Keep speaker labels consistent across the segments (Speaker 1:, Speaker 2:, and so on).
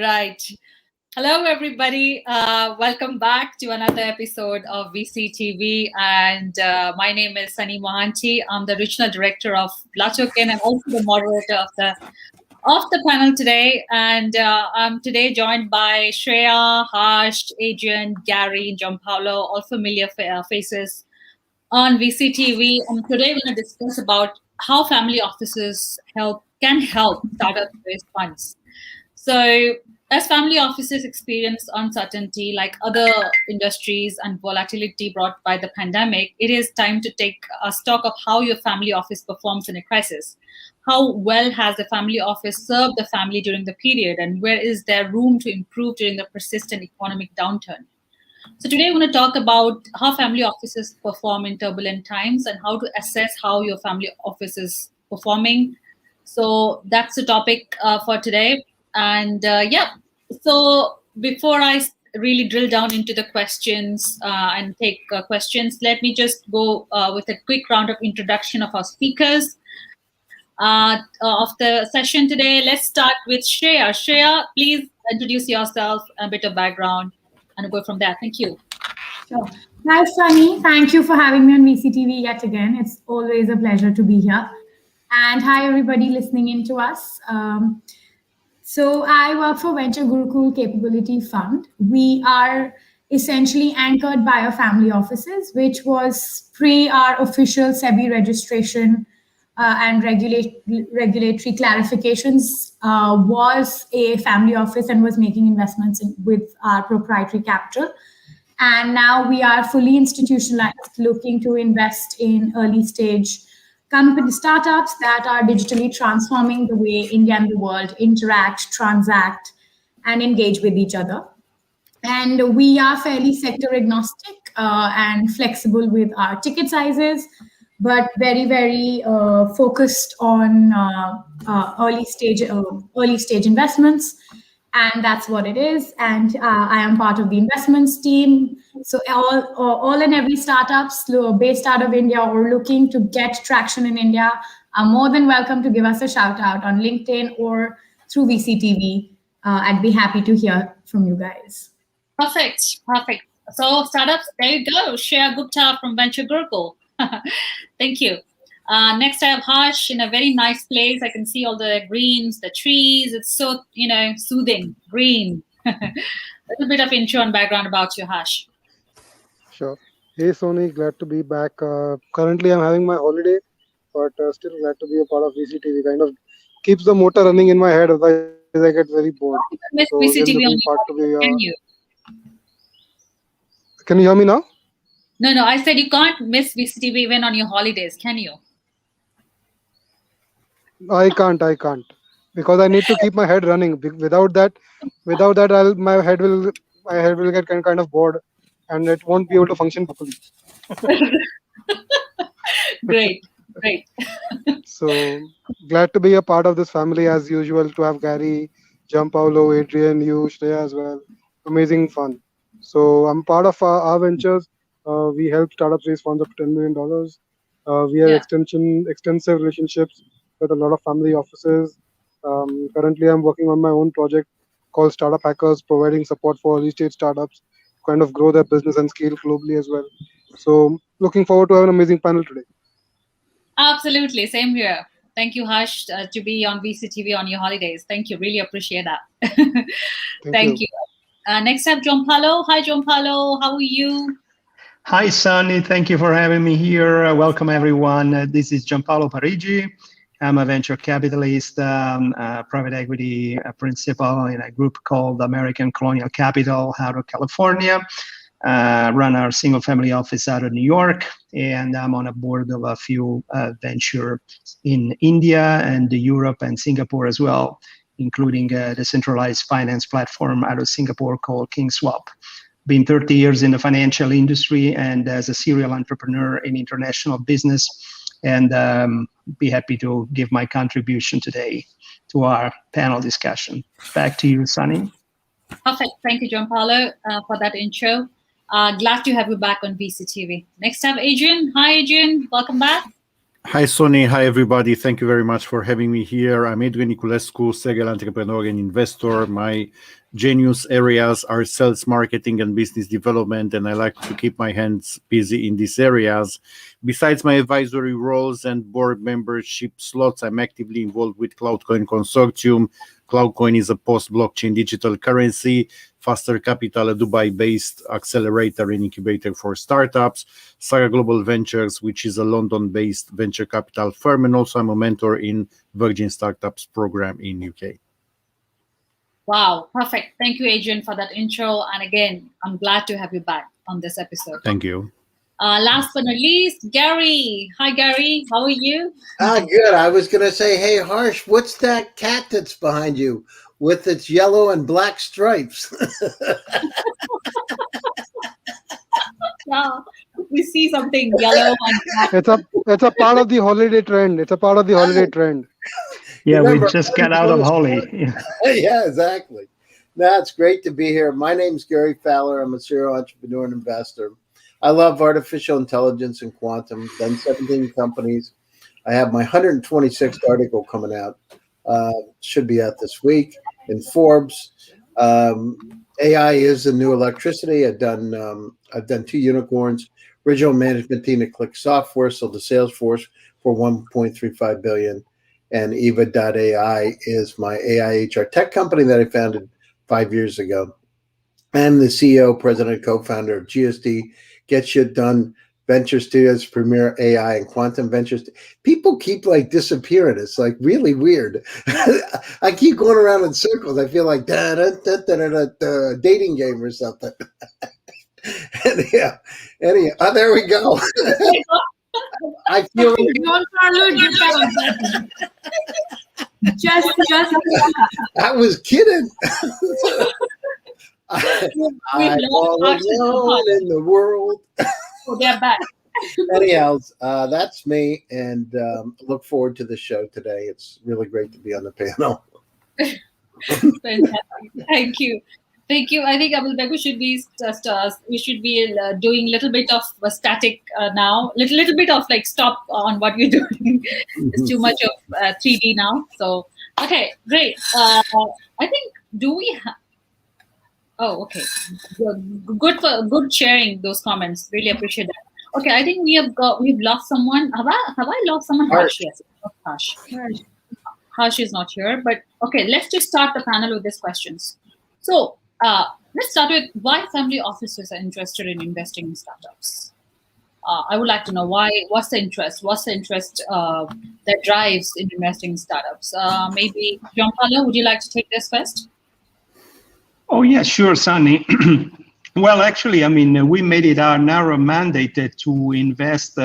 Speaker 1: Right. Hello, everybody. Welcome back to another episode of VCTV. And my name is Sunny Mohanty. I'm the regional director of LATOKEN and also the moderator of the panel today. And I'm today joined by Shreya, Harsh, Adrian, Gary, Gianpaolo, all familiar faces on VCTV. And today we're going to discuss about how family offices can help startups raise funds. So, as family offices experience uncertainty like other industries and volatility brought by the pandemic, it is time to take a stock of how your family office performs in a crisis. How well has the family office served the family during the period, and where is there room to improve during the persistent economic downturn? So today we're going to talk about how family offices perform in turbulent times and how to assess how your family office is performing. So that's the topic for today. And so before I really drill down into the questions and take questions, let me just go with a quick round of introduction of our speakers of the session today. Let's start with Shreya. Shreya, please introduce yourself, a bit of background, and go from there. Thank you.
Speaker 2: Sure. Hi, Sunny. Thank you for having me on VCTV yet again. It's always a pleasure to be here. And hi, everybody listening in to us. So I work for Venture Gurukul Capability Fund. We are essentially anchored by our family offices, which was pre our official SEBI registration and regulatory clarifications, was a family office and was making investments with our proprietary capital. And now we are fully institutionalized, looking to invest in early stage company startups that are digitally transforming the way India and the world interact, transact, and engage with each other. And we are fairly sector agnostic and flexible with our ticket sizes, but very, very focused on early stage investments. And that's what it is. And I am part of the investments team. So all and every startups based out of India or looking to get traction in India are more than welcome to give us a shout out on LinkedIn or through VCTV. I'd be happy to hear from you guys.
Speaker 1: Perfect. So startups, there you go. Shreya Gupta from Venture Gurukul. Thank you. Next, I have Harsh in a very nice place. I can see all the greens, the trees. It's so, soothing, green. A little bit of intro and background about you, Harsh.
Speaker 3: Sure. Hey, Sony, glad to be back. Currently, I'm having my holiday, but still glad to be a part of VCTV. Kind of keeps the motor running in my head, otherwise I get very bored.
Speaker 1: Miss VCTV on your can you?
Speaker 3: Can you hear me now?
Speaker 1: No, I said you can't miss VCTV even on your holidays, can you?
Speaker 3: I can't, because I need to keep my head running. Without that, my head will get kind of bored, and it won't be able to function properly.
Speaker 1: Great.
Speaker 3: So glad to be a part of this family as usual. To have Gary, Gianpaolo, Adrian, you, Shreya as well. Amazing fun. So I'm part of our ventures. We help startups raise funds up to $10 million. We have extensive relationships with a lot of family offices. Currently, I'm working on my own project called Startup Hackers, providing support for early stage startups, kind of grow their business and scale globally as well. So looking forward to have an amazing panel today.
Speaker 1: Absolutely, same here. Thank you, Harsh, to be on VCTV on your holidays. Thank you, really appreciate that. Thank you. Next up, Gianpaolo. Hi, Gianpaolo, how are you?
Speaker 4: Hi, Sunny. Thank you for having me here. Welcome, everyone. This is Gianpaolo Parigi. I'm a venture capitalist, private equity principal in a group called American Colonial Capital out of California. Run our single family office out of New York, and I'm on a board of a few venture in India and Europe and Singapore as well, including a decentralized finance platform out of Singapore called KingSwap. Been 30 years in the financial industry and as a serial entrepreneur in international business, and be happy to give my contribution today to our panel discussion. Back to you, Sunny.
Speaker 1: Perfect. Thank you, Gianpaolo, for that intro. Glad to have you back on VCTV. Next up, Adrian. Hi, Adrian. Welcome back.
Speaker 5: Hi, Sonny. Hi, everybody. Thank you very much for having me here. I'm Edwin Niculescu, serial entrepreneur and investor. My genius areas are sales, marketing, and business development, and I like to keep my hands busy in these areas. Besides my advisory roles and board membership slots, I'm actively involved with CloudCoin Consortium. CloudCoin is a post-blockchain digital currency. Faster Capital, a Dubai-based accelerator and incubator for startups. Saga Global Ventures, which is a London-based venture capital firm, and also I'm a mentor in Virgin Startups program in UK.
Speaker 1: Wow, perfect. Thank you, Adrian, for that intro. And again, I'm glad to have you back on this episode.
Speaker 5: Thank you.
Speaker 1: Last but not least, Gary. Hi, Gary. How are you?
Speaker 6: Good. I was going to say, hey, Harsh, what's that cat that's behind you with its yellow and black stripes?
Speaker 1: Yeah, we see something yellow and black.
Speaker 3: It's a part of the holiday trend. It's a part of the holiday trend.
Speaker 4: Yeah,
Speaker 6: Remember,
Speaker 4: we just got out of Holi.
Speaker 6: Yeah, exactly. That's great to be here. My name's Gary Fowler. I'm a serial entrepreneur and investor. I love artificial intelligence and quantum. Done 17 companies. I have my 126th article coming out. Should be out this week in Forbes. AI is the new electricity. I've done 2 unicorns. Original management team at Click Software sold to Salesforce for $1.35 billion. And Eva.ai is my AI HR tech company that I founded 5 years ago. I'm the CEO, president, co-founder of GSD, Get Shit Done Venture Studios, premier AI and quantum ventures. People keep like disappearing. It's like really weird. I keep going around in circles. I feel like dating game or something. Anyhow, there we go. I feel
Speaker 2: Don't follow just
Speaker 6: I was kidding. I'm all alone in the world.
Speaker 1: Oh, they're back.
Speaker 6: Anyhow, that's me, and look forward to the show today. It's really great to be on the panel.
Speaker 1: Fantastic. Thank you. Thank you. I think Abulbegu should be we should be doing a little bit of static now, little bit of like stop on what we're doing. It's too much of 3D now. So okay, great. I think do we have? Oh, okay. Good sharing those comments. Really appreciate that. Okay, I think we've lost someone. Have I lost someone?
Speaker 6: Harsh.
Speaker 1: Yes. Harsh. Harsh is not here, but okay. Let's just start the panel with these questions. So let's start with why family offices are interested in investing in startups. I would like to know why. What's the interest? What's the interest that drives in investing in startups? Maybe Gianpaolo, would you like to take this first?
Speaker 4: Oh, yeah, sure, Sunny. Well, actually, I mean, we made it our narrow mandate to invest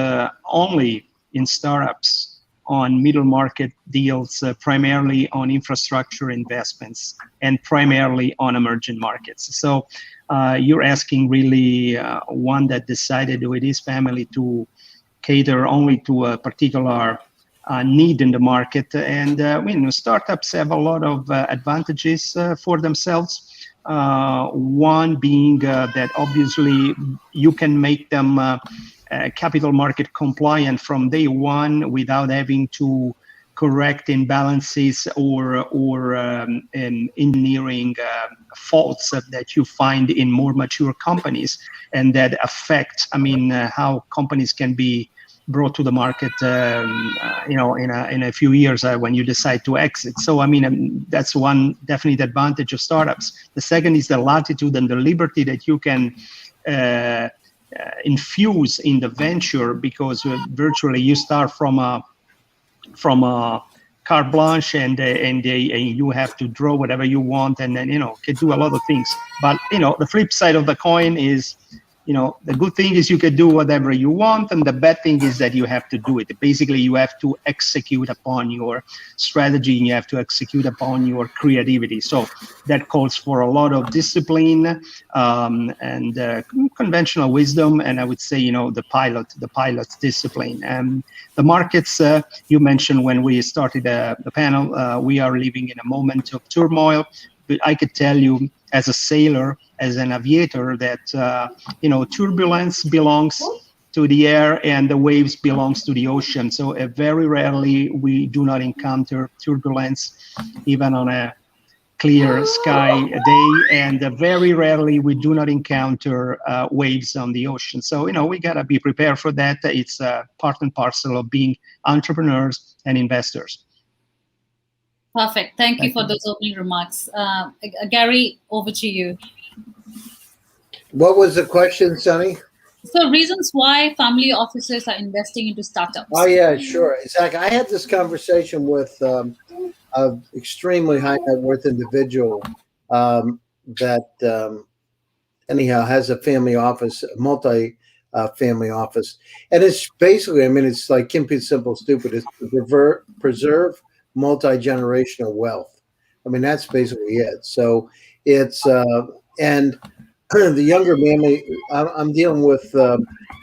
Speaker 4: only in startups on middle market deals, primarily on infrastructure investments and primarily on emerging markets. So you're asking really one that decided with his family to cater only to a particular need in the market. And startups have a lot of advantages for themselves. One being that obviously you can make them capital market compliant from day one without having to correct imbalances or engineering faults that you find in more mature companies, and that affect, how companies can be brought to the market, in a few years when you decide to exit. So, that's one definite advantage of startups. The second is the latitude and the liberty that you can infuse in the venture, because virtually you start from a carte blanche and you have to draw whatever you want, and then can do a lot of things. But the flip side of the coin is, the good thing is you can do whatever you want, and the bad thing is that you have to do it. Basically, you have to execute upon your strategy, and you have to execute upon your creativity. So that calls for a lot of discipline and conventional wisdom, and I would say, the pilot's discipline. And the markets you mentioned when we started the panel, we are living in a moment of turmoil. But I could tell you, as a sailor, as an aviator, that turbulence belongs to the air, and the waves belongs to the ocean. So very rarely we do not encounter turbulence, even on a clear sky day, and very rarely we do not encounter waves on the ocean. So we gotta be prepared for that. It's part and parcel of being entrepreneurs and investors.
Speaker 1: Perfect. Thank you for those opening remarks. Gary, over to you.
Speaker 6: What was the question, Sunny?
Speaker 1: So reasons why family offices are investing into startups.
Speaker 6: Oh, yeah, sure. Zach, I had this conversation with an extremely high net worth individual that anyhow has a family office, a multi-family office. And it's basically, I mean, it's like keep it simple, stupid. It's to preserve multi-generational wealth. I mean, that's basically it. So it's, and the younger family, I'm dealing with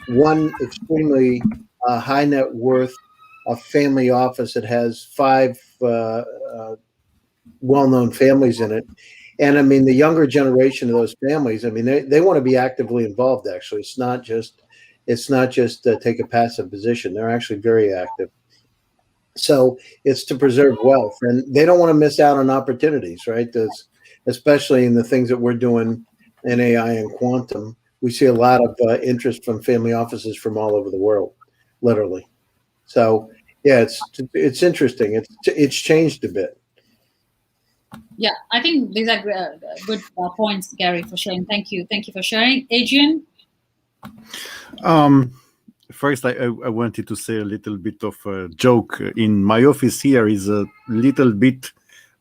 Speaker 6: one extremely high net worth family office that has 5 well-known families in it. And I mean, the younger generation of those families, I mean, they want to be actively involved. Actually, it's not just take a passive position. They're actually very active. So it's to preserve wealth, and they don't want to miss out on opportunities, right? Especially in the things that we're doing in AI and quantum. We see a lot of interest from family offices from all over the world, literally. So yeah, it's interesting. It's changed a bit.
Speaker 1: Yeah, I think these are good points, Gary, for sharing. Thank you for sharing. Adrian?
Speaker 5: First, I wanted to say a little bit of a joke. In my office here is a little bit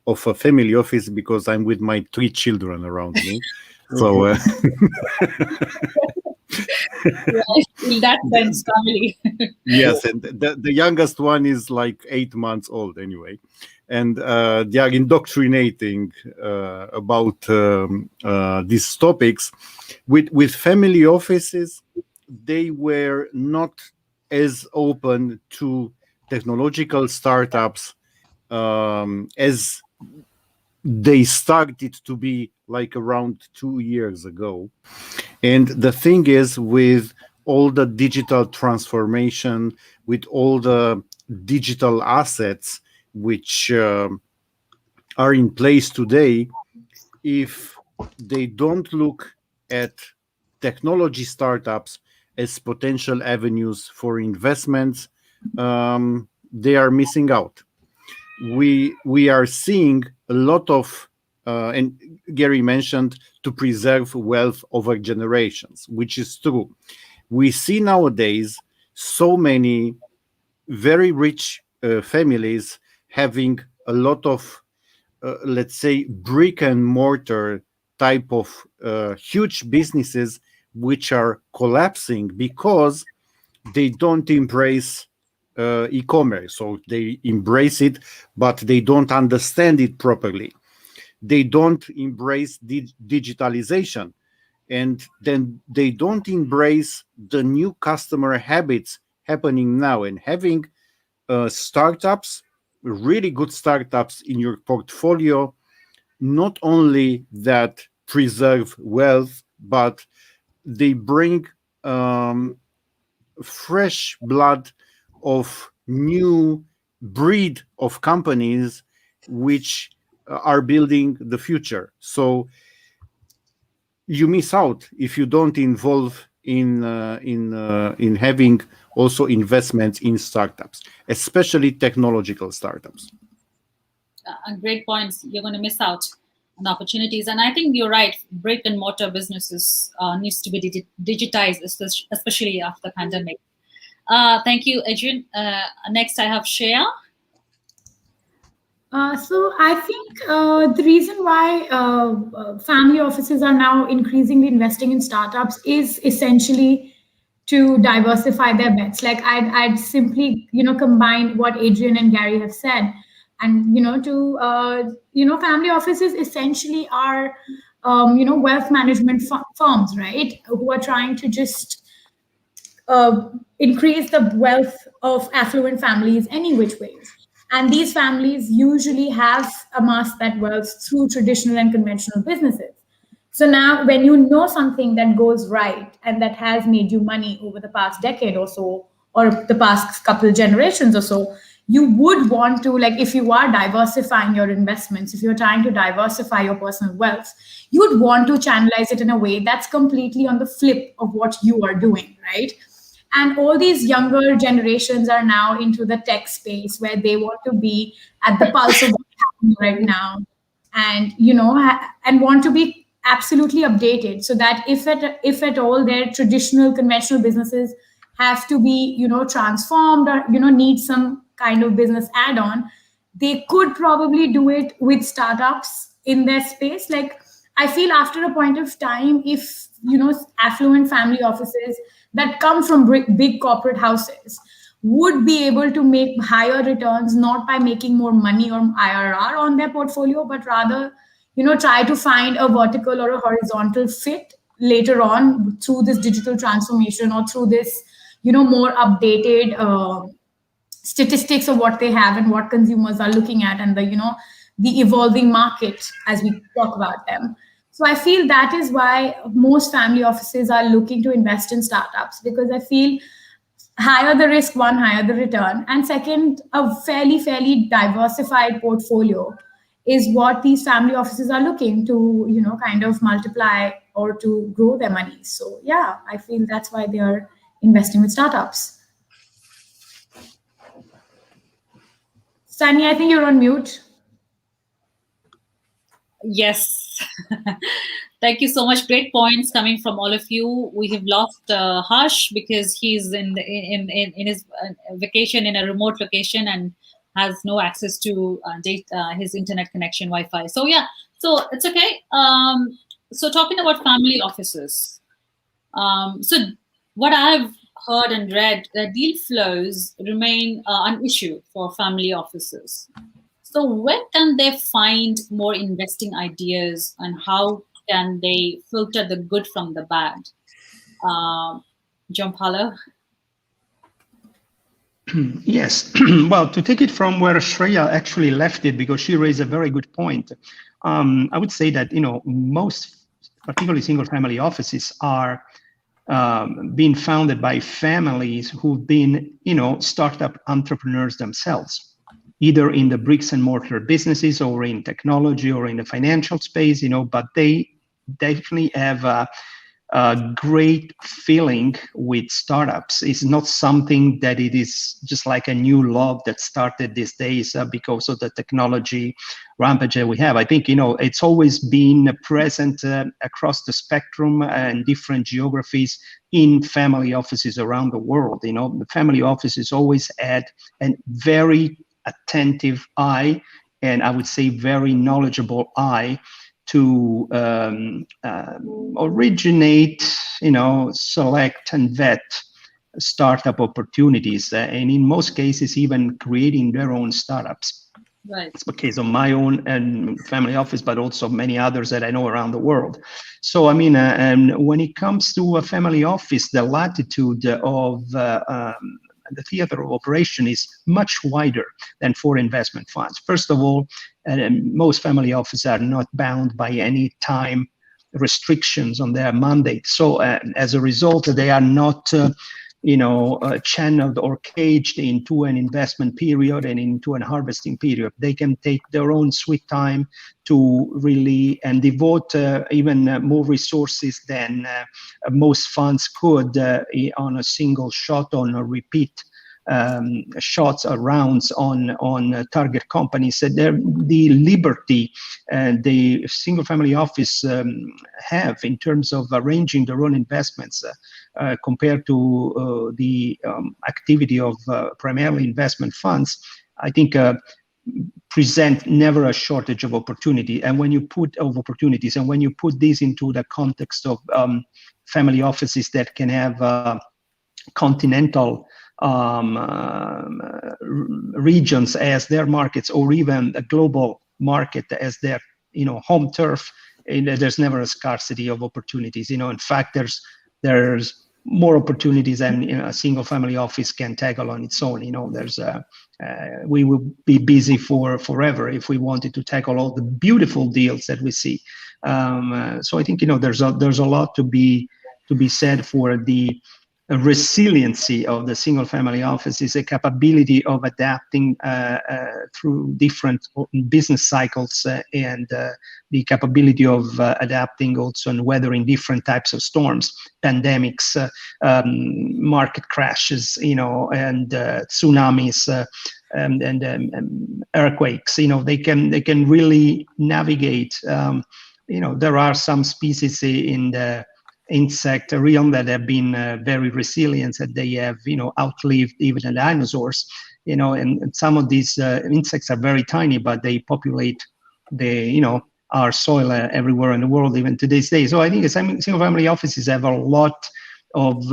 Speaker 5: of a family office because I'm with my 3 children around me. So
Speaker 1: in that sense, family.
Speaker 5: yes, and the youngest one is like 8 months old anyway, and they are indoctrinating about these topics. With family offices, they were not as open to technological startups as they started to be like around 2 years ago. And the thing is, with all the digital transformation, with all the digital assets which are in place today, if they don't look at technology startups as potential avenues for investments, they are missing out. We are seeing a lot of, and Gary mentioned, to preserve wealth over generations, which is true. We see nowadays so many very rich families having a lot of, let's say, brick and mortar type of huge businesses which are collapsing because they don't embrace e-commerce. So they embrace it, but they don't understand it properly. They don't embrace digitalization, and then they don't embrace the new customer habits happening now. And having startups, really good startups in your portfolio, not only that preserve wealth, but they bring fresh blood of new breed of companies which are building the future. So you miss out if you don't involve in having also investments in startups, especially technological startups.
Speaker 1: Great points. You're going to miss out on opportunities, and I think you're right. Brick and mortar businesses needs to be digitized, especially after the pandemic. Thank you, Adrian. Next, I have Shreya.
Speaker 2: So I think the reason why family offices are now increasingly investing in startups is essentially to diversify their bets. Like I'd simply combine what Adrian and Gary have said, and family offices essentially are wealth management firms, right? Who are trying to just increase the wealth of affluent families any which ways. And these families usually have amassed that wealth through traditional and conventional businesses. So now when you know something that goes right and that has made you money over the past decade or so, or the past couple generations or so, you would want to, like, if you are diversifying your investments, if you're trying to diversify your personal wealth, you would want to channelize it in a way that's completely on the flip of what you are doing, right? And all these younger generations are now into the tech space where they want to be at the pulse of what's happening right now, and and want to be absolutely updated, so that if at all their traditional conventional businesses have to be transformed, or need some kind of business add-on, they could probably do it with startups in their space. Like, I feel after a point of time, if affluent family offices that come from big corporate houses would be able to make higher returns, not by making more money or IRR on their portfolio, but rather try to find a vertical or a horizontal fit later on through this digital transformation, or through this more updated statistics of what they have and what consumers are looking at, and the evolving market as we talk about them. So I feel that is why most family offices are looking to invest in startups, because I feel higher the risk, one, higher the return, and second, a fairly diversified portfolio is what these family offices are looking to kind of multiply or to grow their money. So yeah, I feel that's why they are investing with startups. Sunny, I think you're on mute.
Speaker 1: Yes. Thank you so much. Great points coming from all of you. We have lost Harsh because he's in his vacation in a remote location and has no access to his internet connection, Wi-Fi. So yeah, so it's okay. So talking about family offices. So what I've heard and read, deal flows remain an issue for family offices. So where can they find more investing ideas, and how can they filter the good from the bad? John Paulo?
Speaker 4: Yes. Well, to take it from where Shreya actually left it, because she raised a very good point, I would say that most, particularly single-family offices, are being founded by families who've been startup entrepreneurs themselves, either in the bricks and mortar businesses or in technology or in the financial space, but they definitely have a great feeling with startups. It's not something that it is just like a new love that started these days because of the technology rampage that we have. I think, it's always been present across the spectrum and different geographies in family offices around the world. The family offices always had a very attentive eye, and I would say very knowledgeable eye, to originate, select and vet startup opportunities, and in most cases even creating their own startups.
Speaker 1: Right.
Speaker 4: It's the case of my own and family office, but also many others that I know around the world. So I mean, and when it comes to a family office, the latitude of the theater of operation is much wider than for investment funds. First of all, most family offices are not bound by any time restrictions on their mandate. So as a result, they are not channeled or caged into an investment period and into an harvesting period. They can take their own sweet time to really and devote even more resources than most funds could on a single shot, on a repeat shots or rounds on target companies. The liberty the single family office have in terms of arranging their own investments compared to the activity of primarily investment funds, I think present never a shortage of opportunity. And when you put opportunities, and when you put these into the context of family offices that can have continental regions as their markets, or even a global market as their home turf, there's never a scarcity of opportunities. In fact, there's more opportunities than a single family office can tackle on its own. We would be busy for forever if we wanted to tackle all the beautiful deals that we see. So I think there's a lot to be said for the resiliency of the single family offices, a capability of adapting through different business cycles, and the capability of adapting also and weathering different types of storms, pandemics, market crashes, and tsunamis, and earthquakes. They can really navigate. There are some species in the insect realm that have been very resilient, that they have outlived even the dinosaurs, and some of these insects are very tiny, but they populate our soil everywhere in the world even to this day. So I think single family offices have a lot of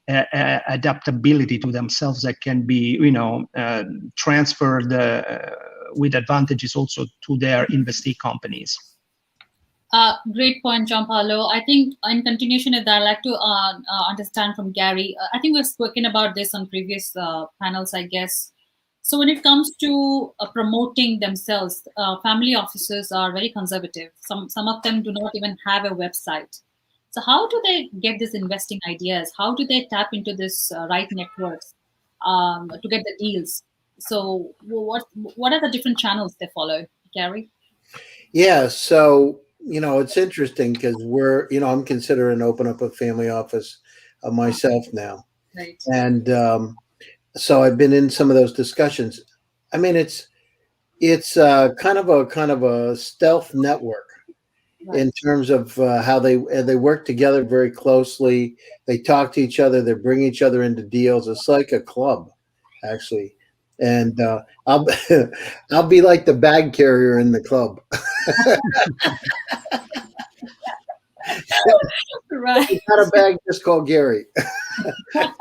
Speaker 4: adaptability to themselves that can be transferred with advantages also to their investee companies.
Speaker 1: Great point, Gianpaolo. I think in continuation of that, I'd like to understand from Gary. I think we've spoken about this on previous panels, I guess. So when it comes to promoting themselves, family offices are very conservative. Some of them do not even have a website. So how do they get these investing ideas? How do they tap into this right networks to get the deals? So what are the different channels they follow, Gary?
Speaker 6: Yeah, so it's interesting because I'm considering open up a family office myself now,
Speaker 1: right?
Speaker 6: And so I've been in some of those discussions. I mean, it's kind of a stealth network, right, in terms of how they work together very closely. They talk to each other. They bring each other into deals. It's like a club, actually. And I'll be like the bag carrier in the club.
Speaker 1: Right.
Speaker 6: It's not a bag, just call Gary. But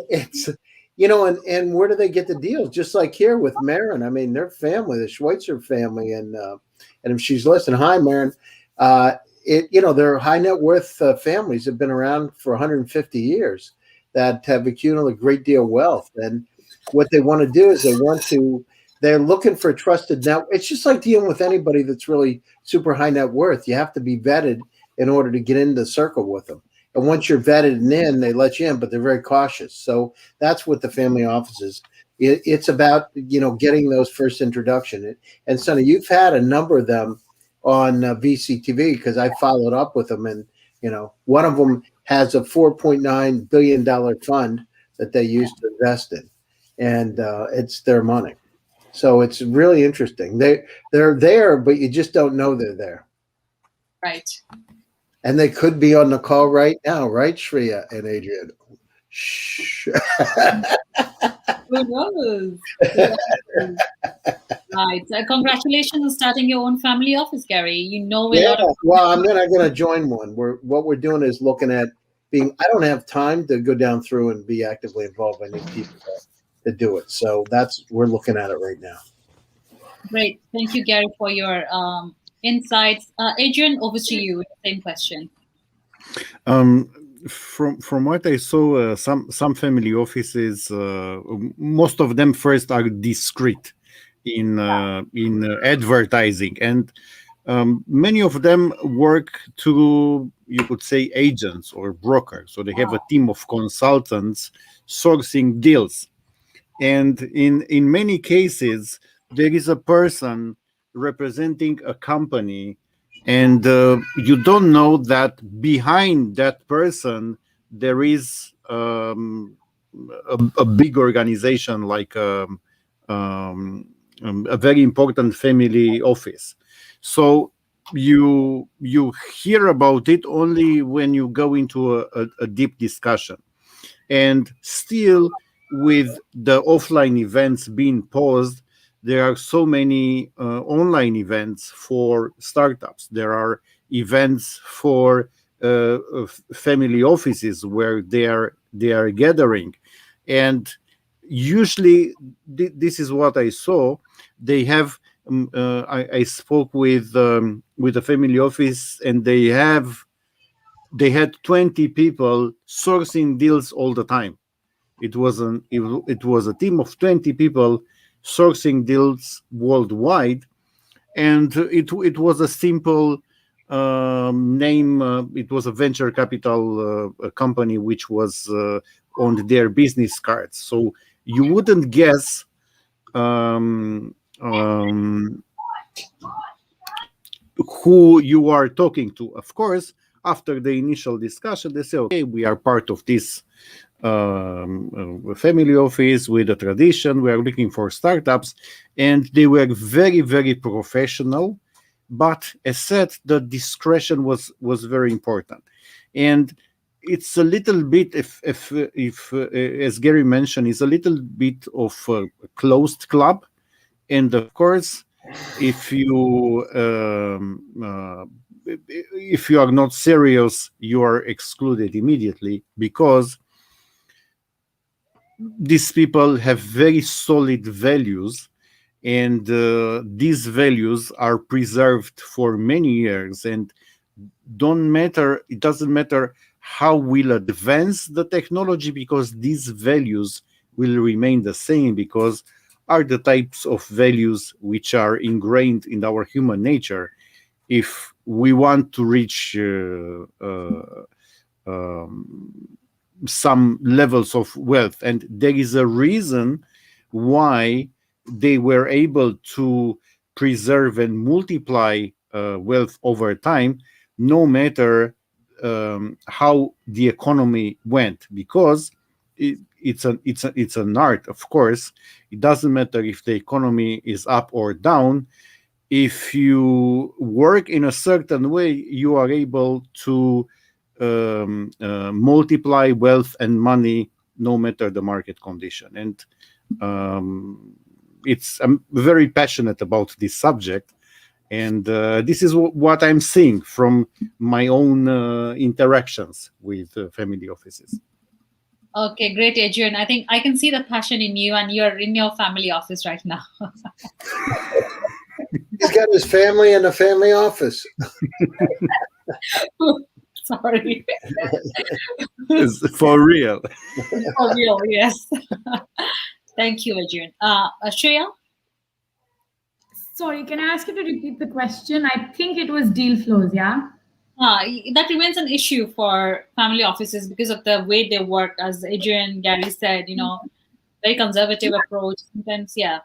Speaker 6: it's and where do they get the deals? Just like here with Marin. I mean, their family, the Schweitzer family, and if she's listening, hi Marin. They're high net worth families have been around for 150 years that have accumulated a great deal of wealth. And what they want to do is they're looking for a trusted network. It's just like dealing with anybody that's really super high net worth. You have to be vetted in order to get into the circle with them. And once you're vetted and in, they let you in, but they're very cautious. So that's what the family office is. It's about, getting those first introduction. And Sonny, you've had a number of them on VCTV because I followed up with them. And, one of them has a $4.9 billion fund that they use to invest in. And it's their money. So it's really interesting. They're there, but you just don't know they're there.
Speaker 1: Right.
Speaker 6: And they could be on the call right now, right, Shreya and Adrian? Shh.
Speaker 1: Who knows? Right. Congratulations on starting your own family office, Gary.
Speaker 6: Yeah. Well, I'm not going to join one. What we're doing is looking at I don't have time to go down through and be actively involved. I need people to do it. So we're looking at it right now.
Speaker 1: Great. Thank you, Gary, for your insights. Adrian, over to you. Same question.
Speaker 5: From what I saw, some family offices, most of them first are discreet in advertising, and many of them work through, you could say, agents or brokers. So they have a team of consultants sourcing deals, and in many cases there is a person representing a company, and you don't know that behind that person there is a big organization like a very important family office. So you hear about it only when you go into a deep discussion. And still, with the offline events being paused, there are so many online events for startups. There are events for family offices where they are gathering, and usually this is what I saw. They have. I spoke with a family office, and they had 20 people sourcing deals all the time. It was a team of 20 people sourcing deals worldwide. And it was a simple name. It was a venture capital company which was on their business cards. So you wouldn't guess who you are talking to. Of course, after the initial discussion, they say, okay, we are part of this family office with a tradition. We are looking for startups. And they were very, very professional. But as said, the discretion was very important. And it's a little bit, if as Gary mentioned, it's a little bit of a closed club. And of course, if you are not serious, you are excluded immediately, because these people have very solid values, and these values are preserved for many years, and it doesn't matter how we'll advance the technology, because these values will remain the same, because are the types of values which are ingrained in our human nature. If we want to reach some levels of wealth, and there is a reason why they were able to preserve and multiply wealth over time, no matter how the economy went, because it's an art. Of course, it doesn't matter if the economy is up or down. If you work in a certain way, you are able to multiply wealth and money no matter the market condition. And I'm very passionate about this subject, and this is what I'm seeing from my own interactions with family offices.
Speaker 1: Okay, great, Adrian. I think I can see the passion in you, and you're in your family office right now.
Speaker 6: He's got his family in a family office.
Speaker 1: Sorry.
Speaker 5: For real.
Speaker 1: For real, yes. Thank you, Adrian. Shreya?
Speaker 2: Sorry, can I ask you to repeat the question? I think it was deal flows, yeah?
Speaker 1: That remains an issue for family offices because of the way they work, as Adrian, Gary said, very conservative approach. Sometimes, yeah.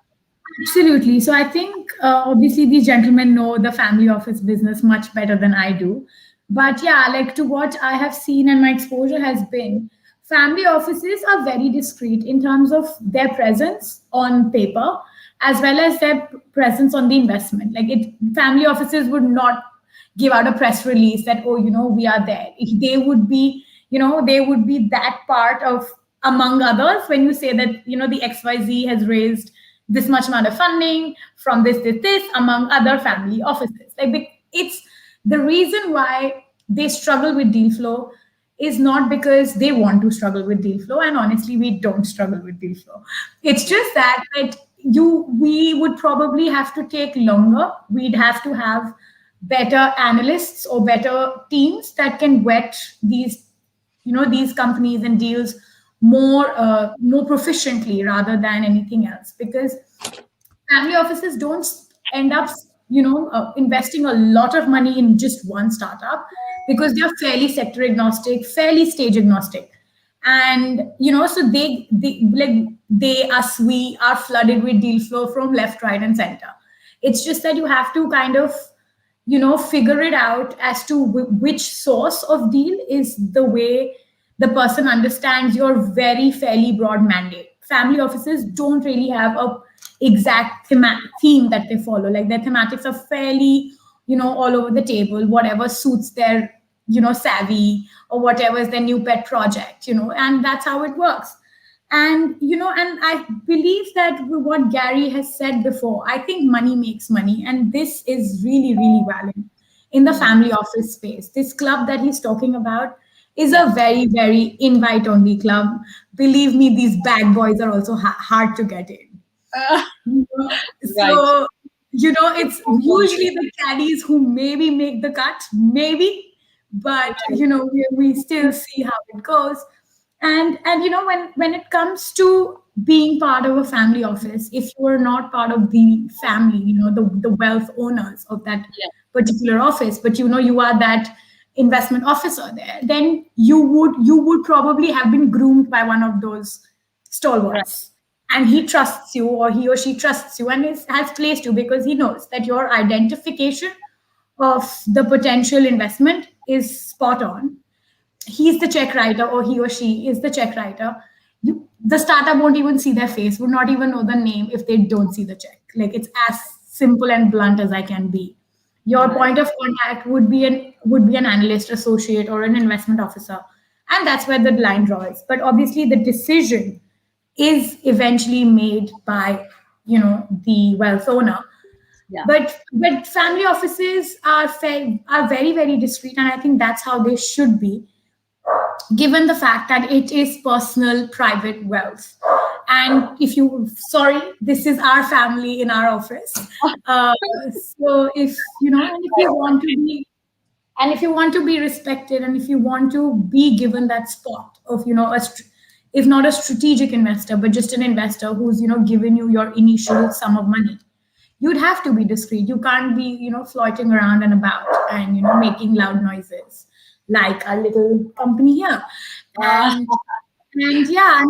Speaker 2: Absolutely. So I think obviously these gentlemen know the family office business much better than I do. But yeah, like to what I have seen and my exposure has been, family offices are very discreet in terms of their presence on paper as well as their presence on the investment. Family offices would not give out a press release that, oh, we are there. They would be, they would be that part of, among others, when you say that, the XYZ has raised this much amount of funding from this, among other family offices. It's the reason why they struggle with deal flow is not because they want to struggle with deal flow. And honestly, we don't struggle with deal flow. It's just that we would probably have to take longer. We'd have to have better analysts or better teams that can vet these companies and deals more proficiently rather than anything else, because family offices don't end up investing a lot of money in just one startup, because they're fairly sector agnostic, fairly stage agnostic, and so we are flooded with deal flow from left, right, and center. It's just that you have to kind of figure it out as to which source of deal is the way the person understands your very fairly broad mandate. Family offices don't really have a exact theme that they follow. Like their thematics are fairly, all over the table, whatever suits their, savvy, or whatever is their new pet project, and that's how it works. And, and I believe that what Gary has said before, I think money makes money. And this is really, really valid in the family office space. This club that he's talking about is a very, very invite-only club. Believe me, these bad boys are also hard to get in. So, it's usually the caddies who maybe make the cut, maybe, but, we still see how it goes. And you know, when it comes to being part of a family office, if you are not part of the family, you know, the wealth owners of that
Speaker 1: Yeah.
Speaker 2: particular office, but you know you are that investment officer there, then you would probably have been groomed by one of those
Speaker 1: Right.
Speaker 2: stalwarts, and he trusts you, or he or she trusts you, and has placed you because he knows that your identification of the potential investment is spot on. He's the check writer, or he or she is the check writer. The startup won't even see their face, would not even know the name if they don't see the check. Like, it's as simple and blunt as I can be. Your
Speaker 1: Right.
Speaker 2: point of contact would be an analyst associate or an investment officer, and that's where the line draws. But obviously the decision is eventually made by, you know, the wealth owner.
Speaker 1: Yeah.
Speaker 2: But family offices are very, very discreet, and I think that's how they should be, given the fact that it is personal, private wealth. And if you, sorry, this is our family in our office. Uh, so if you know, and if you want to be, and if you want to be respected, and if you want to be given that spot of, you know, if not a strategic investor, but just an investor who's, you know, given you your initial sum of money, you'd have to be discreet. You can't be, you know, floating around and about and, you know, making loud noises like our little company here. And and yeah,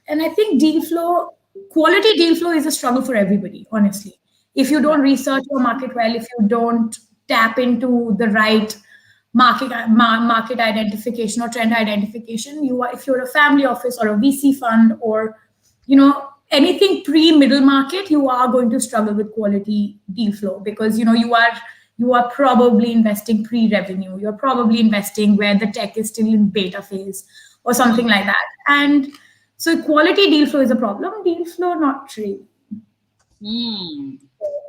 Speaker 2: and I think deal flow, quality deal flow is a struggle for everybody, honestly. If you don't research your market well, if you don't tap into the right market identification or trend identification, you are, if you're a family office or a VC fund, or you know, anything pre middle market, you are going to struggle with quality deal flow, because you know you are probably investing pre revenue, you're probably investing where the tech is still in beta phase or something like that. And so quality deal flow is a problem, deal flow not really.
Speaker 1: Mm.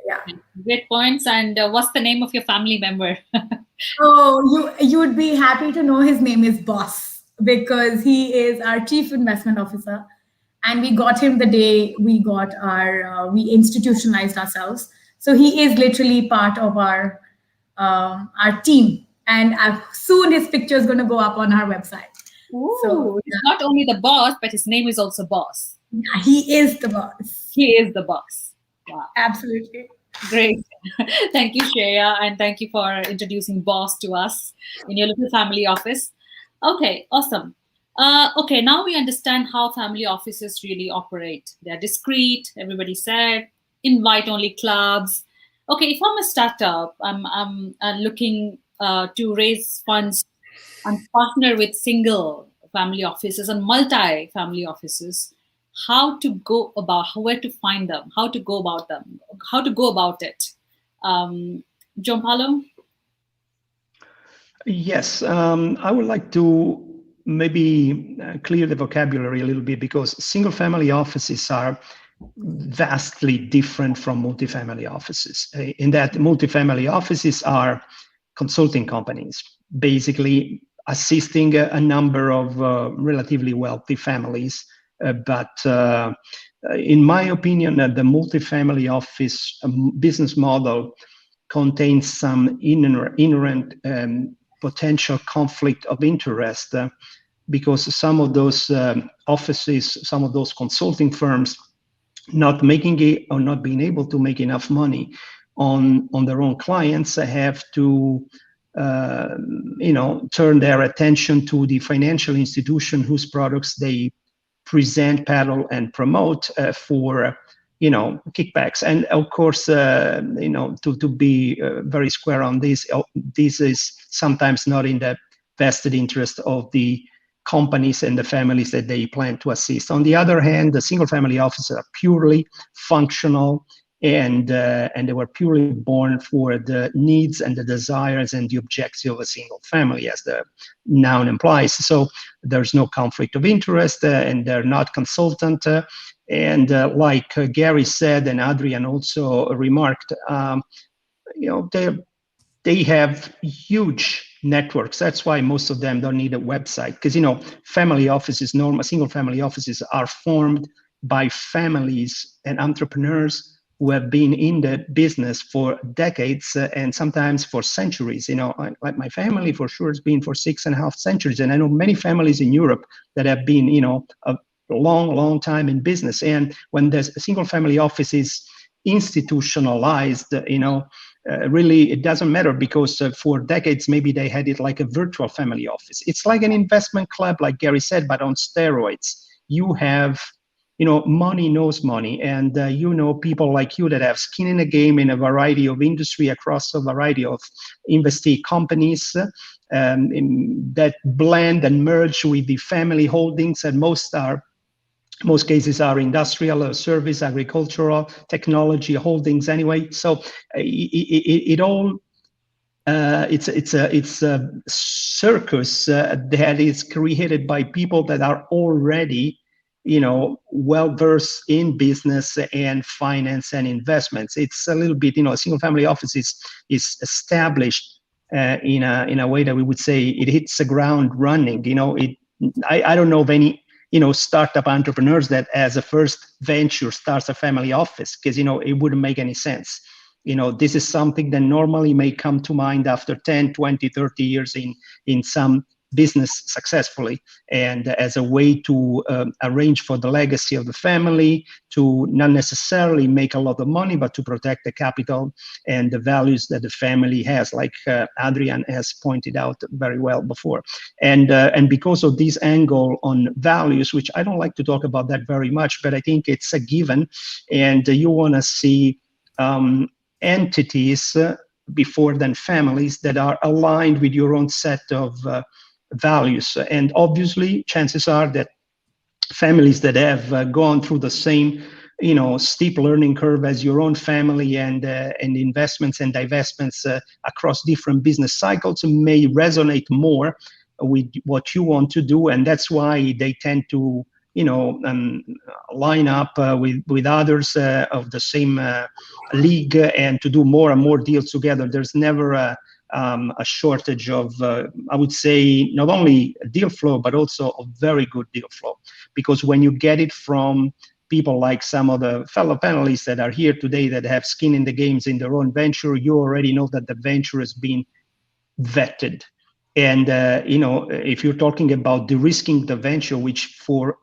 Speaker 2: Yeah.
Speaker 1: Great points. And what's the name of your family member?
Speaker 2: Oh, you would be happy to know his name is Boss, because he is our chief investment officer, and we got him the day we institutionalized ourselves. So he is literally part of our team, and soon his picture is going to go up on our website.
Speaker 1: Ooh,
Speaker 2: So
Speaker 1: he's not only the boss, but his name is also Boss.
Speaker 2: yeah, he is the boss.
Speaker 1: He is the boss. Wow.
Speaker 2: Absolutely.
Speaker 1: Great. Thank you, Shreya, and thank you for introducing Boss to us in your little family office. Okay, awesome. Okay, now we understand how family offices really operate. They're discreet, everybody said, invite-only clubs. Okay, if I'm a startup, I'm looking to raise funds and partner with single family offices and multi-family offices. How to go about, where to find them, how to go about them, how to go about it. John Paulo?
Speaker 4: Yes, I would like to maybe clear the vocabulary a little bit, because single family offices are vastly different from multifamily offices, in that multifamily offices are consulting companies, basically assisting a number of relatively wealthy families. But in my opinion, the multifamily office business model contains some inherent potential conflict of interest, because some of those offices, some of those consulting firms, not making it or not being able to make enough money on their own clients, have to turn their attention to the financial institution whose products they present, peddle, and promote for kickbacks. And of course, to be very square on this, this is sometimes not in the vested interest of the companies and the families that they plan to assist. On the other hand, the single family offices are purely functional, and they were purely born for the needs and the desires and the objectives of a single family, as the noun implies. So there's no conflict of interest, and they're not consultant. And like Gary said, and Adrian also remarked, they have huge networks. That's why most of them don't need a website, because family offices, normal single family offices, are formed by families and entrepreneurs who have been in the business for decades and sometimes for centuries. Like my family for sure has been for 6.5 centuries, and I know many families in Europe that have been, a long time in business. And when the single family office is institutionalized, really it doesn't matter, because for decades maybe they had it like a virtual family office. It's like an investment club, like Gary said, but on steroids. You have, money knows money, and people like you that have skin in the game in a variety of industry across a variety of investee companies that blend and merge with the family holdings, and most cases are industrial, service, agricultural, technology holdings anyway. So it all it's a circus that is created by people that are already well versed in business and finance and investments. It's a little bit, a single family office is established in a way that we would say it hits the ground running. I don't know of any startup entrepreneurs that as a first venture starts a family office, because it wouldn't make any sense. This is something that normally may come to mind after 10, 20, 30 years in some business successfully, and as a way to arrange for the legacy of the family, to not necessarily make a lot of money, but to protect the capital and the values that the family has, like Adrian has pointed out very well before. And because of this angle on values, which I don't like to talk about that very much, but I think it's a given, and you want to see entities before then families that are aligned with your own set of values. And obviously, chances are that families that have gone through the same, steep learning curve as your own family, and investments and divestments across different business cycles may resonate more with what you want to do, and that's why they tend to line up with others of the same league, and to do more and more deals together. There's never a shortage of, I would say, not only deal flow, but also a very good deal flow. Because when you get it from people like some of the fellow panelists that are here today that have skin in the games in their own venture, you already know that the venture has been vetted. And, if you're talking about de-risking the venture, which for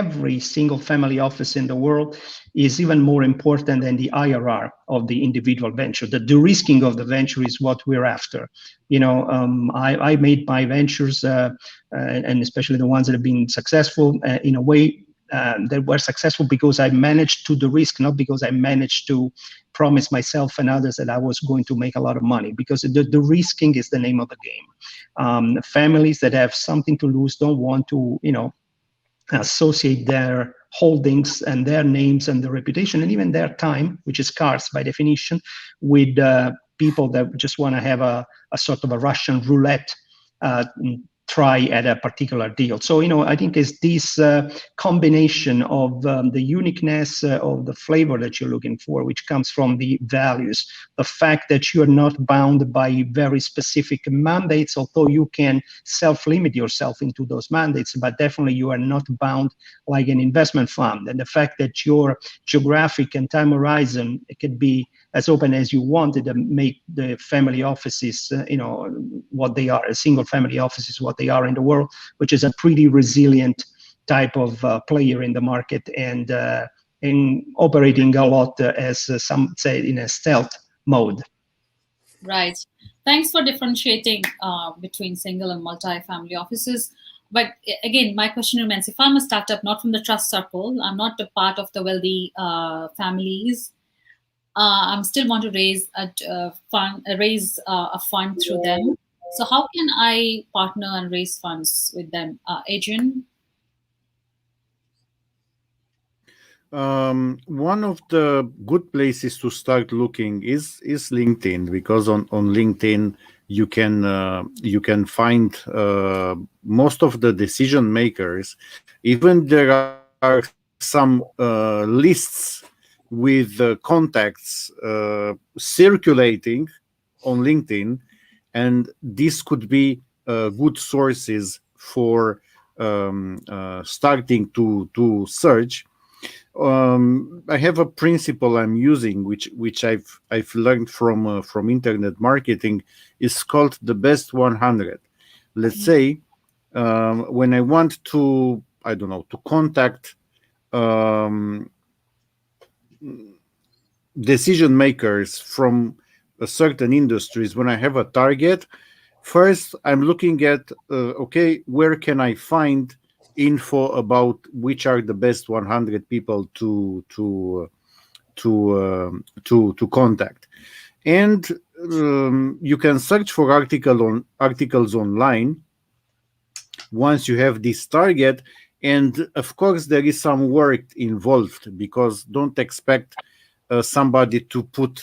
Speaker 4: every single family office in the world is even more important than the IRR of the individual venture. The de-risking of the venture is what we're after. I made my ventures, and especially the ones that have been successful, in a way that were successful because I managed to de-risk, not because I managed to promise myself and others that I was going to make a lot of money, because the de-risking is the name of the game. Families that have something to lose don't want to, associate their holdings and their names and their reputation and even their time, which is scarce by definition, with people that just want to have a sort of a Russian roulette try at a particular deal. So, I think it's this combination of the uniqueness of the flavor that you're looking for, which comes from the values, the fact that you're not bound by very specific mandates, although you can self-limit yourself into those mandates, but definitely you are not bound like an investment fund. And the fact that your geographic and time horizon can be as open as you wanted to make the family offices, what they are, a single family office is what they are in the world, which is a pretty resilient type of player in the market, and in operating a lot, as some say, in a stealth mode.
Speaker 1: Right. Thanks for differentiating between single and multi-family offices. But again, my question remains, if I'm a startup, not from the trust circle, I'm not a part of the wealthy families, I still want to raise a fund through them. So how can I partner and raise funds with them? Adrian?
Speaker 5: One of the good places to start looking is LinkedIn, because on LinkedIn you can find most of the decision makers. Even there are some lists with contacts circulating on LinkedIn, and this could be good sources for starting to search. I have a principle I'm using, which I've learned from internet marketing. Is called the best 100. Let's say when I want to, I don't know, to contact um, decision makers from a certain industries, when I have a target, first I'm looking at okay, where can I find info about which are the best 100 people to contact, and you can search for articles online once you have this target. And of course there is some work involved, because don't expect somebody to put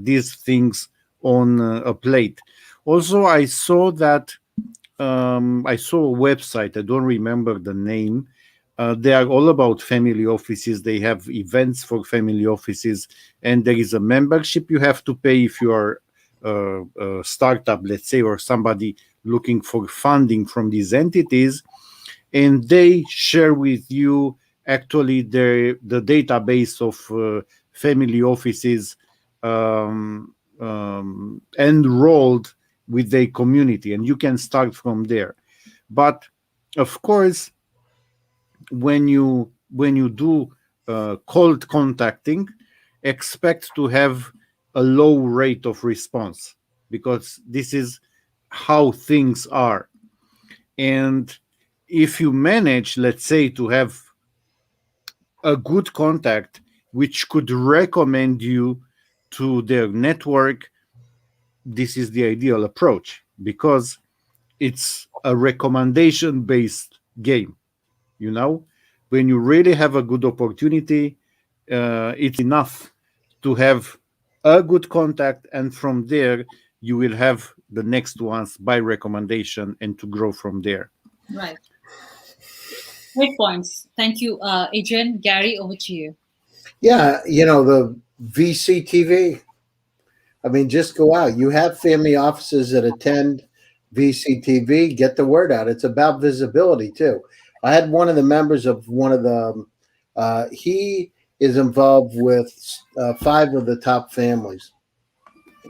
Speaker 5: these things on a plate. Also, I saw that I saw a website, I don't remember the name. They are all about family offices. They have events for family offices, and there is a membership you have to pay if you are a startup, let's say, or somebody looking for funding from these entities. And they share with you actually the database of family offices enrolled with their community, and you can start from there. But of course, when you do cold contacting, expect to have a low rate of response, because this is how things are. And if you manage, let's say, to have a good contact which could recommend you to their network, this is the ideal approach, because it's a recommendation based game. When you really have a good opportunity, it's enough to have a good contact, and from there you will have the next ones by recommendation, and to grow from there.
Speaker 1: Right. Great points. Thank you, Adrian. Gary, over to you.
Speaker 6: Yeah, the VCTV. I mean, just go out. You have family offices that attend VCTV. Get the word out. It's about visibility too. I had one of the members of one of the. He is involved with 5 of the top families.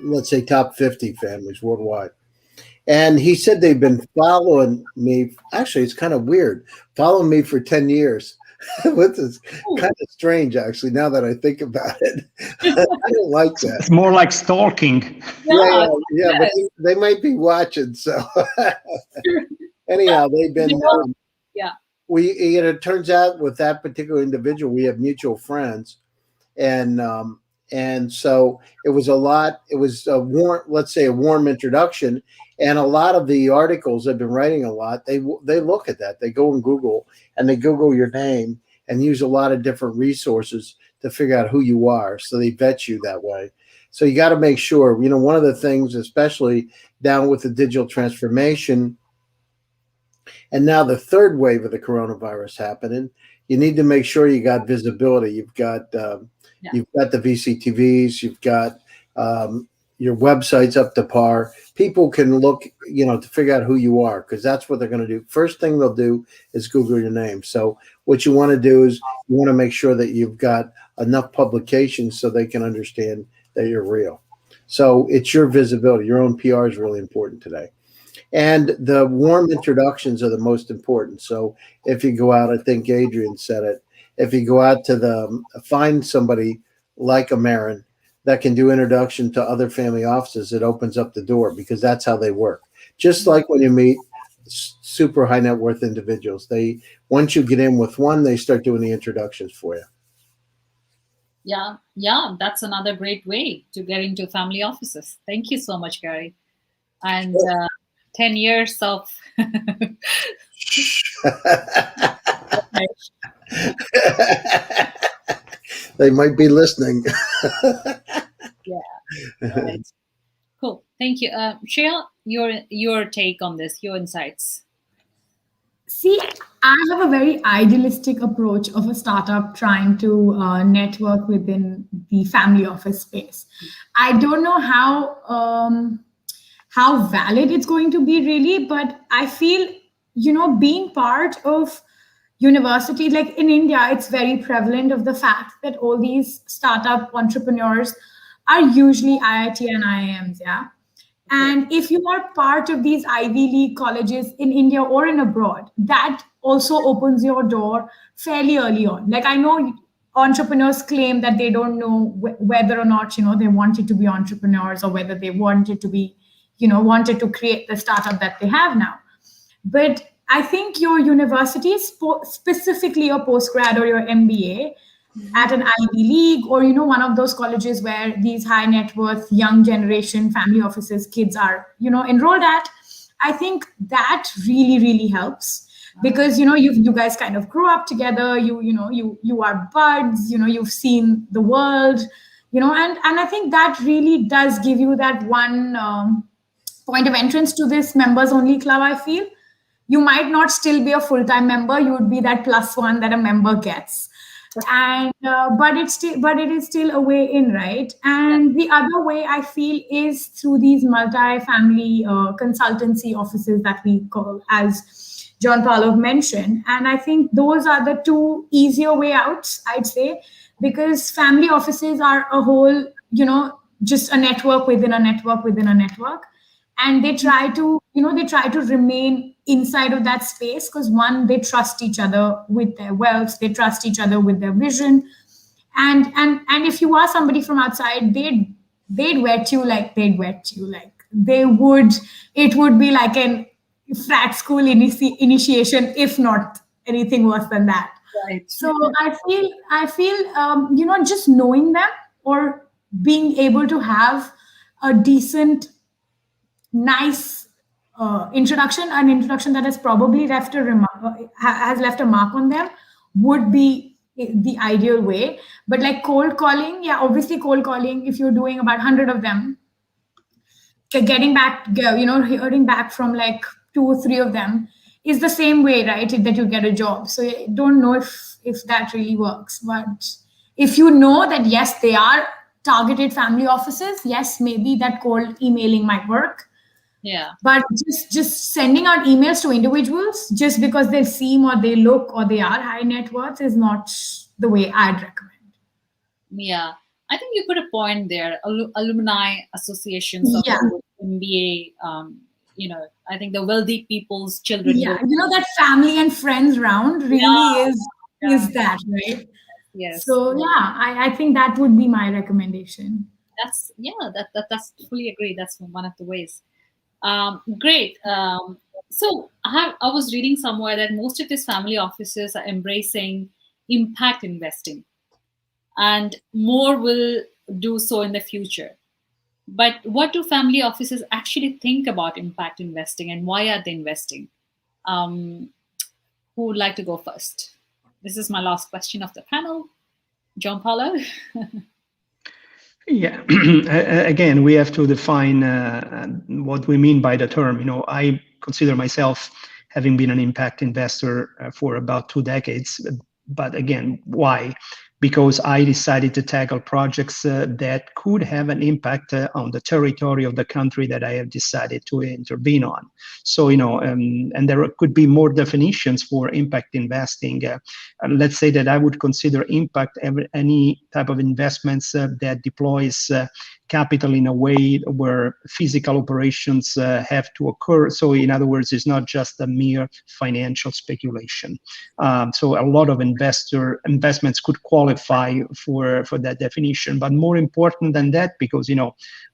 Speaker 6: Let's say top 50 families worldwide. And he said they've been following me. Actually, it's kind of weird. Following me for 10 years. Which is kind of strange, actually, now that I think about it. I don't like that.
Speaker 4: It's more like stalking.
Speaker 6: Yeah, but they might be watching. So anyhow, they've been. It turns out with that particular individual, we have mutual friends, and so it was a lot. It was a warm, let's say, a warm introduction. And a lot of the articles I've been writing a lot, they look at that. They go and Google, and they Google your name and use a lot of different resources to figure out who you are. So they vet you that way. So you got to make sure, one of the things, especially down with the digital transformation, and now the third wave of the coronavirus happening, you need to make sure you got visibility. You've got the VCTVs, you've got your website's up to par. People can look, to figure out who you are, because that's what they're going to do. First thing they'll do is Google your name. So what you want to do is you want to make sure that you've got enough publications so they can understand that you're real. So it's your visibility. Your own PR is really important today. And the warm introductions are the most important. So if you go out, I think Adrian said it, if you go out to find somebody like a Marin that can do introduction to other family offices, it opens up the door, because that's how they work. Just like when you meet super high net worth individuals, once you get in with one, they start doing the introductions for you.
Speaker 1: Yeah, that's another great way to get into family offices. Thank you so much, Gary. And 10 years of
Speaker 6: they might be listening.
Speaker 1: Right. Cool. Thank you. Shreya, your take on this, your insights.
Speaker 2: See, I have a very idealistic approach of a startup trying to network within the family office space. I don't know how valid it's going to be really, but I feel, being part of, university, like in India, it's very prevalent of the fact that all these startup entrepreneurs are usually IIT and IIMs, yeah. And if you are part of these Ivy League colleges in India or in abroad, that also opens your door fairly early on. Like I know entrepreneurs claim that they don't know whether or not, they wanted to be entrepreneurs or whether they wanted to be, wanted to create the startup that they have now. But I think your university, specifically your postgrad or your MBA, at an Ivy League or one of those colleges where these high net worth young generation family offices kids are enrolled at, I think that really helps, because you guys kind of grew up together, you are buds, you've seen the world, and I think that really does give you that one point of entrance to this members only club. I feel you might not still be a full-time member, you would be that plus one that a member gets, and but it is still a way in, right? And the other way I feel is through these multi-family consultancy offices that we call, as John Paulo mentioned, and I think those are the two easier way outs, I'd say, because family offices are a whole, just a network within a network within a network, and they try to remain inside of that space because, one, they trust each other with their wealth, they trust each other with their vision, and if you are somebody from outside, they'd wet you like they would. It would be like an frat school initiation, if not anything worse than that.
Speaker 1: Right.
Speaker 2: So I feel just knowing them or being able to have a decent, nice an introduction that has probably left a mark on them, would be the ideal way. But like cold calling, yeah, obviously cold calling, if you're doing about 100 of them, hearing back from like 2 or 3 of them is the same way, right, that you get a job. So I don't know if that really works. But if you know that, yes, they are targeted family offices, yes, maybe that cold emailing might work.
Speaker 1: Yeah.
Speaker 2: But just sending out emails to individuals just because they seem or they look or they are high net worth is not the way I'd recommend.
Speaker 1: Yeah. I think you put a point there. Alumni associations of MBA, I think the wealthy people's children.
Speaker 2: Yeah, that family and friends round really is that, right?
Speaker 1: Yes.
Speaker 2: So I think that would be my recommendation.
Speaker 1: That's fully agree. That's one of the ways. Great. So I was reading somewhere that most of these family offices are embracing impact investing, and more will do so in the future. But what do family offices actually think about impact investing, and why are they investing? Who would like to go first? This is my last question of the panel. John Paulo?
Speaker 4: Yeah, again, we have to define what we mean by the term. I consider myself having been an impact investor for about 2 decades. But again, why? Because I decided to tackle projects that could have an impact on the territory of the country that I have decided to intervene on. So, and there could be more definitions for impact investing. Let's say that I would consider impact any type of investments that deploys capital in a way where physical operations have to occur. So in other words, it's not just a mere financial speculation. So a lot of investments could qualify for that definition. But more important than that, because,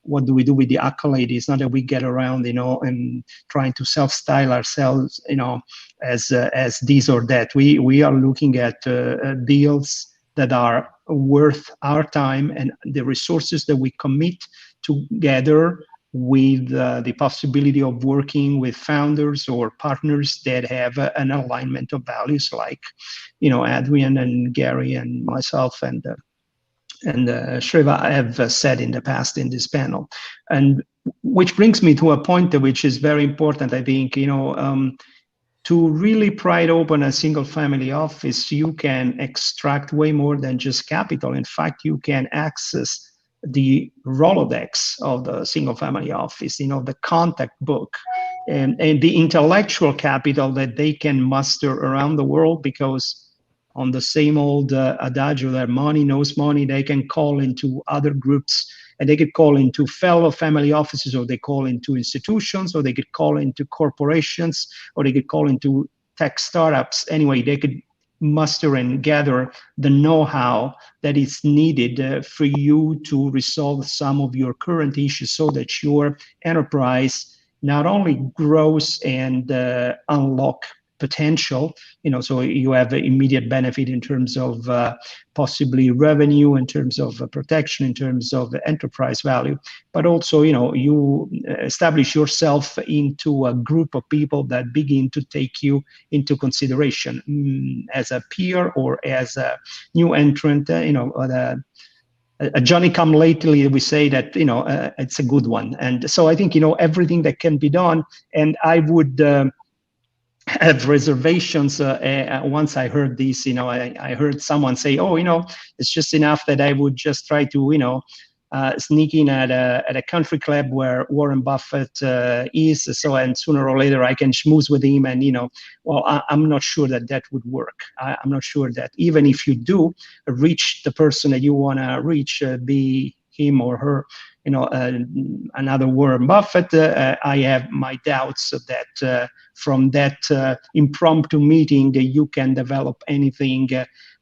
Speaker 4: what do we do with the accolade? It's not that we get around, and trying to self-style ourselves, as this or that. We are looking at deals that are worth our time and the resources that we commit together with the possibility of working with founders or partners that have an alignment of values, like, Adrian and Gary and myself and Shriva have said in the past in this panel. And which brings me to a point which is very important, I think, to really pry open a single family office, you can extract way more than just capital. In fact, you can access the Rolodex of the single family office, the contact book, and the intellectual capital that they can muster around the world, because on the same old adagio that money knows money, they can call into other groups, and they could call into fellow family offices, or they call into institutions, or they could call into corporations, or they could call into tech startups. Anyway, they could muster and gather the know-how that is needed for you to resolve some of your current issues, so that your enterprise not only grows and unlock potential, so you have immediate benefit in terms of possibly revenue, in terms of protection, in terms of enterprise value, but also, you establish yourself into a group of people that begin to take you into consideration as a peer or as a new entrant, a Johnny come lately, we say that, it's a good one. And so I think, everything that can be done, and I would have reservations once I heard this. I heard someone say, oh, it's just enough that I would just try to, sneak in at a country club where Warren Buffett is, and sooner or later I can schmooze with him. And well, I'm not sure that would work. I'm not sure that even if you do reach the person that you want to reach, be him or her, another Warren Buffett, I have my doubts that from that impromptu meeting you can develop anything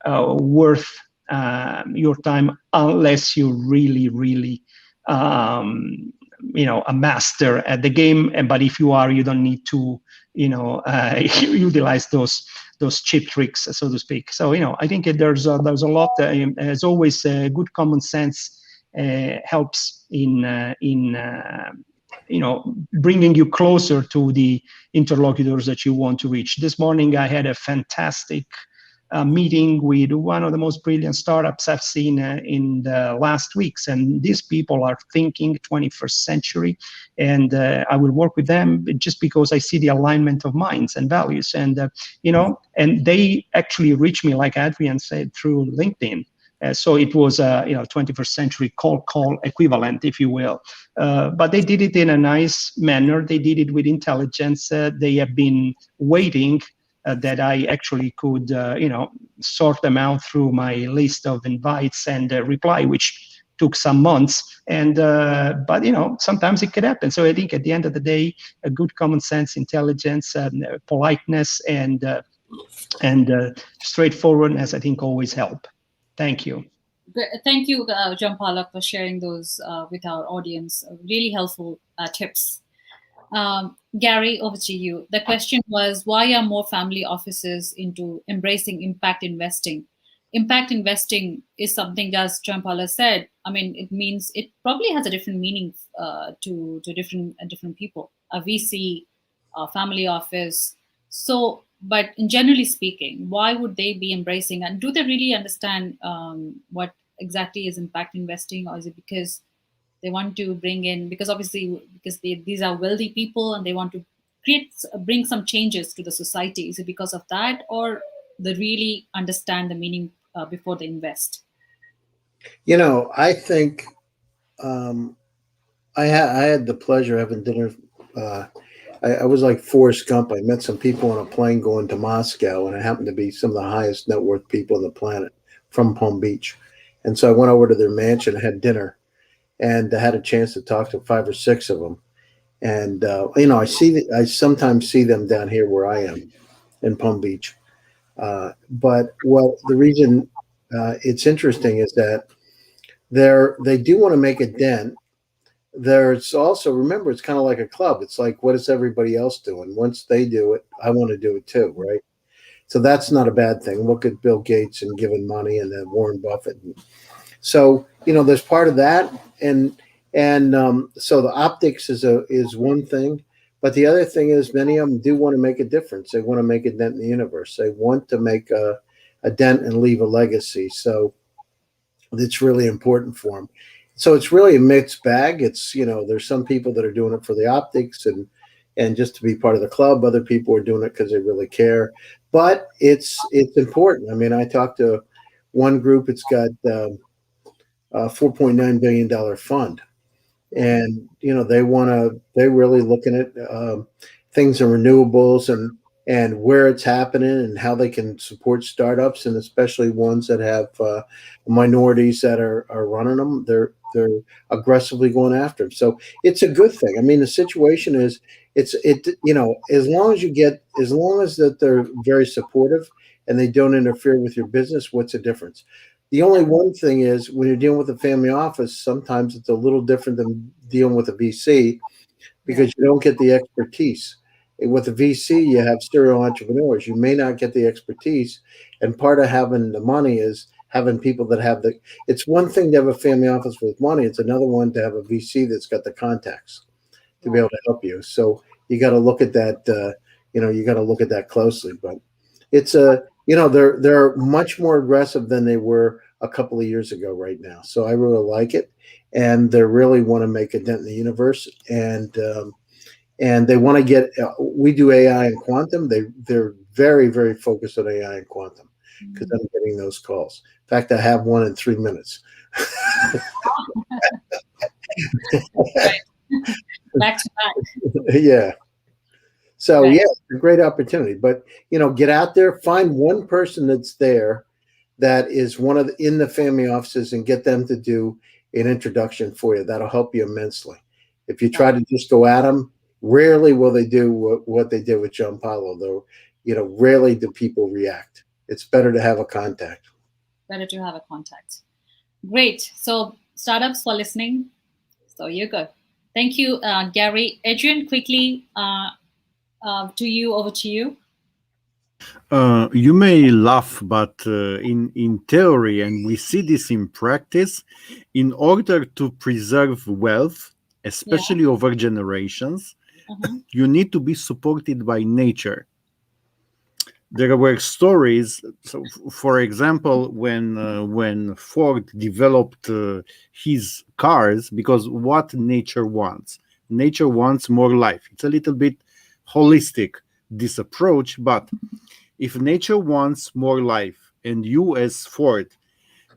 Speaker 4: worth your time, unless you really a master at the game. But if you are, you don't need to utilize those cheap tricks, so to speak. So I think there's a lot. As always, good common sense helps in bringing you closer to the interlocutors that you want to reach. This morning I had a fantastic meeting with one of the most brilliant startups I've seen in the last weeks, and these people are thinking 21st century, and I will work with them just because I see the alignment of minds and values, and and they actually reach me, like Adrian said, through LinkedIn. So it was a 21st century cold call equivalent, if you will. But they did it in a nice manner. They did it with intelligence. They have been waiting that I actually could, sort them out through my list of invites and reply, which took some months. And but sometimes it could happen. So I think at the end of the day, a good common sense, intelligence, politeness, and straightforwardness, I think, always help. Thank you.
Speaker 1: Thank you, Giampaolo, for sharing those with our audience. Really helpful tips. Gary, over to you. The question was, why are more family offices into embracing impact investing? Impact investing is something, as Giampaolo said, it means, it probably has a different meaning to different people. A VC, a family office. So, but in generally speaking, why would they be embracing, and do they really understand what exactly is impact investing, or is it because they want to bring in, because these are wealthy people and they want to bring some changes to the society? Is it because of that, or they really understand the meaning before they invest?
Speaker 6: I think I had the pleasure of having dinner. I was like Forrest Gump. I met some people on a plane going to Moscow, and it happened to be some of the highest net worth people on the planet from Palm Beach. And so I went over to their mansion and had dinner, and I had a chance to talk to 5 or 6 of them. And I sometimes see them down here where I am in Palm Beach. But the reason it's interesting is that they do want to make a dent. There's also, remember, it's kind of like a club. It's like, what is everybody else doing? Once they do it, I want to do it too, right? So that's not a bad thing. Look at Bill Gates and giving money, and then Warren Buffett. So there's part of that, and so the optics is one thing, but the other thing is many of them do want to make a difference. They want to make a dent in the universe. They want to make a dent and leave a legacy. So it's really important for them. So it's really a mixed bag. It's, there's some people that are doing it for the optics and just to be part of the club. Other people are doing it because they really care. But it's important. I talked to one group. It's got $4.9 billion fund. And, they're really looking at things in renewables and where it's happening and how they can support startups, and especially ones that have minorities that are running them. They're aggressively going after them. So it's a good thing. I mean, the situation is, as long as that they're very supportive and they don't interfere with your business, what's the difference? The only one thing is, when you're dealing with a family office, sometimes it's a little different than dealing with a VC, because you don't get the expertise. With a VC, you have serial entrepreneurs. You may not get the expertise, and part of having the money is having people that have the. It's one thing to have a family office with money. It's another one to have a VC that's got the contacts to be able to help you. So you got to look at that. You got to look at that closely. But it's they're much more aggressive than they were a couple of years ago right now. So I really like it, and they really want to make a dent in the universe, and they want to get. We do AI and quantum. They're very, very focused on AI and quantum, because I'm getting those calls. In fact, I have one in 3 minutes.
Speaker 1: Back to back.
Speaker 6: Yeah. So
Speaker 1: Right.
Speaker 6: yeah, it's a great opportunity. But get out there, find one person that's there that is in the family offices, and get them to do an introduction for you. That'll help you immensely. If you try to just go at them, rarely will they do what they did with Gianpaolo, though. Rarely do people react. It's better to have a contact.
Speaker 1: Better to have a contact. Great. So startups for listening. So you're good. Thank you, Gary. Adrian, quickly, over to you.
Speaker 5: You may laugh, but in theory, and we see this in practice, in order to preserve wealth, especially over generations, you need to be supported by nature. There were stories. So, for example, when Ford developed his cars, because what nature wants more life. It's a little bit holistic, this approach, but if nature wants more life, and you as Ford,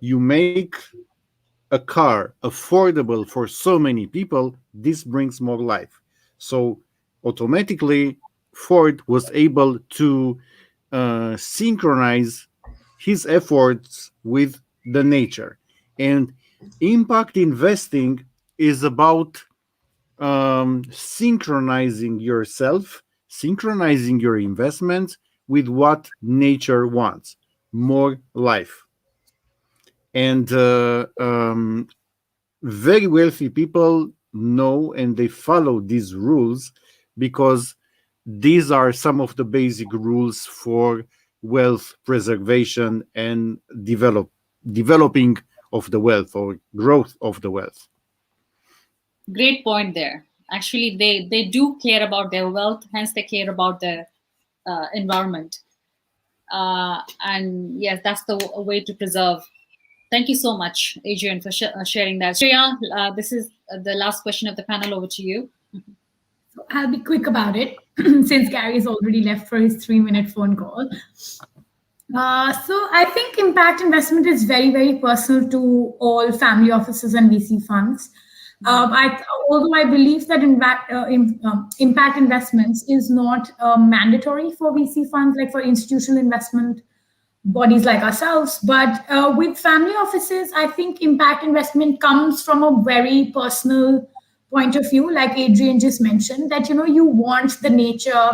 Speaker 5: you make a car affordable for so many people, this brings more life. So automatically, Ford was able to synchronize his efforts with the nature. And impact investing is about synchronizing yourself, synchronizing your investments with what nature wants, more life. And very wealthy people know and they follow these rules, because these are some of the basic rules for wealth preservation and developing of the wealth, or growth of the wealth.
Speaker 1: Great point there. Actually, they do care about their wealth, hence they care about their environment. And yes, that's the way to preserve. Thank you so much, Adrian, for sharing that. Shreya, this is the last question of the panel. Over to you.
Speaker 2: I'll be quick about it, since Gary's already left for his 3-minute phone call. So I think impact investment is very, very personal to all family offices and VC funds. Although I believe that impact investments is not mandatory for VC funds, like for institutional investment bodies like ourselves, but with family offices, I think impact investment comes from a very personal point of view, like Adrian just mentioned, that you want the nature,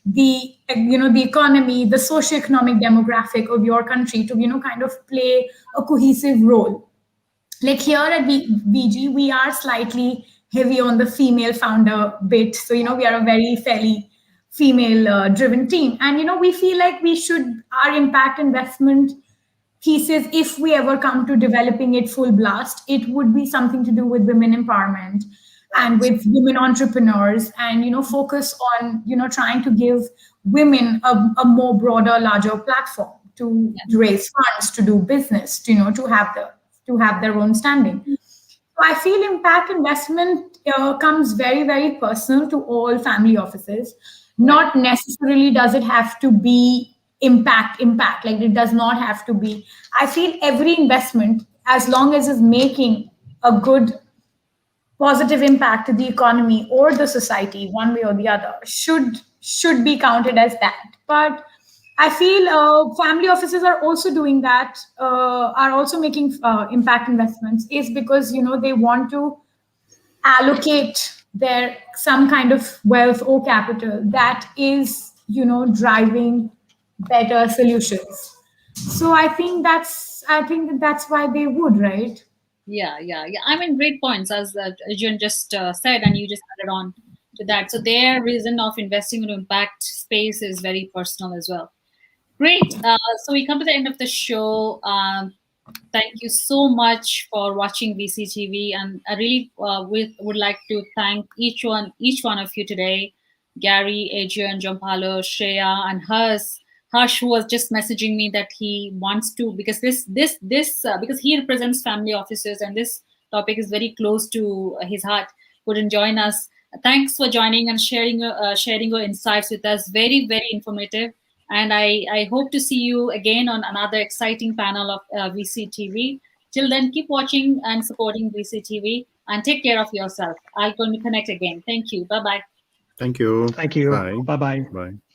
Speaker 2: the economy, the socioeconomic demographic of your country to kind of play a cohesive role. Like here at VG, we are slightly heavy on the female founder bit. So, we are a very fairly female driven team. And, we feel like our impact investment thesis, if we ever come to developing it full blast, it would be something to do with women empowerment and with women entrepreneurs, and, focus on, trying to give women a more broader, larger platform to raise funds, to do business, to have their own standing. So I feel impact investment comes very, very personal to all family offices. Not necessarily does it have to be impact. Like it does not have to be. I feel every investment, as long as it's making a good positive impact to the economy or the society, one way or the other, should be counted as that. But I feel family offices are also doing that, are also making impact investments, is because they want to allocate their some kind of wealth or capital that is driving better solutions. So I think that's why they would, right?
Speaker 1: Yeah, yeah, yeah. I mean, great points, as Arjun just said, and you just added on to that. So their reason of investing in impact space is very personal as well. Great. So we come to the end of the show. Thank you so much for watching VCTV, and I really would like to thank each one of you today. Gary, Adrian, Jompalo, Shreya, and Harsh, who was just messaging me that he wants to, because because he represents family offices and this topic is very close to his heart, couldn't join us. Thanks for joining and sharing your insights with us. Very, very informative. And I hope to see you again on another exciting panel of VCTV. Till then, keep watching and supporting VCTV and take care of yourself. I'll connect again. Thank you. Bye-bye.
Speaker 5: Thank you.
Speaker 4: Thank you.
Speaker 5: Bye.
Speaker 4: Bye-bye.
Speaker 5: Bye.